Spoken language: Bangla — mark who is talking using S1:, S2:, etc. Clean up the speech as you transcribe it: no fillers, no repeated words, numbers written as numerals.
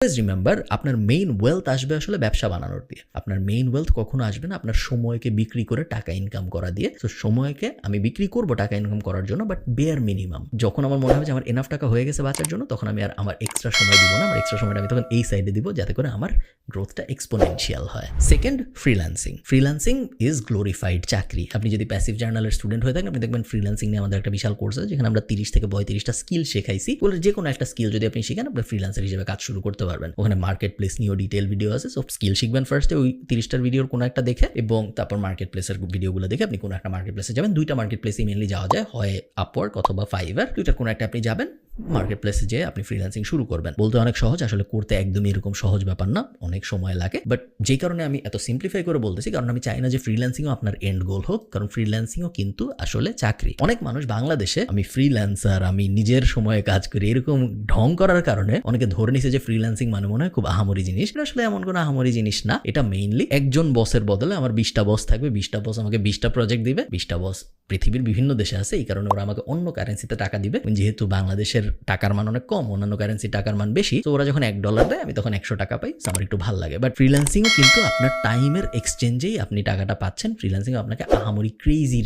S1: অলওয়েজ রিমেম্বার, আপনার মেইন ওয়েলথ আসবে আসলে ব্যবসা বানানোর দিয়ে। আপনার মেইন ওয়েলথ কখনো আসবে না আপনার সময়কে বিক্রি করে টাকা ইনকাম করা দিয়ে। তো সময়কে আমি বিক্রি করব টাকা ইনকাম করার জন্য, বাট বেয়ার মিনিমাম। যখন আমার মনে হবে যে আমার এনাফ টাকা হয়ে গেছে বাঁচার জন্য, তখন আমি আর আমার এক্সট্রা সময় দিব না। আমার এক্সট্রা সময়টা আমি তখন এই সাইডে দিব, যাতে করে আমার গ্রোথটা এক্সপোনেনশিয়াল হয়। Second, freelancing. Freelancing is glorified চাকরি। আপনি যদি প্যাসিভ জার্নালের স্টুডেন্ট হয়ে থাকেন, আপনি দেখবেন ফ্রিল্যান্সিং নিয়ে আমাদের একটা বিশাল কোর্স আছে, যেখানে আমরা 30 থেকে 35টা স্কিল শেখাইছি। বলে যে কোনো একটা স্কিল যদি আপনি শিখেন, আপনি ফ্রিল্যান্সার হিসেবে কাজ শুরু করতে পারবেন। ওখানে মার্কেট প্লেস নিয়েও ডিটেল ভিডিও আছে। সব স্কিল শিখবেন ফার্স্টে ওই 30টার ভিডিওর কোনো একটা দেখে, এবং তারপর মার্কেট প্লেসের ভিডিওগুলো দেখে আপনি কোনো একটা মার্কেট প্লেসে যাবেন। 2টা মার্কেট প্লেসে মেনলি যাওয়া যায়, হয় আপওয়ার্ক অথবা ফাইবার। 2টার কোনো একটা আপনি যাবেন, মার্কেট প্লেসে যেয়ে আপনি ফ্রিল্যান্সিং শুরু করবেন। বলতে অনেক সহজ, আসলে করতে একদমই এরকম সহজ ব্যাপার না, অনেক সময় লাগে। বাট যেই কারণে আমি এত সিম্পলিফাই করে বলতেছি, কারণ আমি চাই না যে ফ্রিল্যান্সিংও আপনার এন্ড গোল হোক, কারণ ফ্রিল্যান্সিংও কিন্তু আসলে চাকরি। অনেক মানুষ বাংলাদেশে আমি ফ্রিল্যান্সার, আমি নিজের সময়ে কাজ করি, এরকম ঢং করার কারণে অনেকে ধরে নিছে যে ফ্রিল্যান্সিং মানে মনে হয় খুব আহামরি জিনিস। এটা আসলে এমন কোনো আহামরি জিনিস না। এটা মেইনলি একজন বসের বদলে আমার 20টা বস থাকবে, 20টা বস আমাকে 20টা প্রজেক্ট দিবে। 20টা বস পৃথিবীর বিভিন্ন দেশে আছে, এই কারণে ওরা আমাকে অন্য কারেন্সিতে টাকা দিবে। যেহেতু বাংলাদেশের টাকার মান অনেক কম, অন্যান্য কারেন্সির টাকার মান বেশি, তো ওরা যখন $1 দেয়, আমি তখন 100 টাকা পাই। আমার একটু ভালো লাগে। বাট ফ্রিল্যান্সিংও কিন্তু আপনার টাইমের এক্সচেঞ্জেই আপনি টাকাটা পাচ্ছেন। ফ্রিল্যান্সিং আপনাকে আহামরি ক্রেজি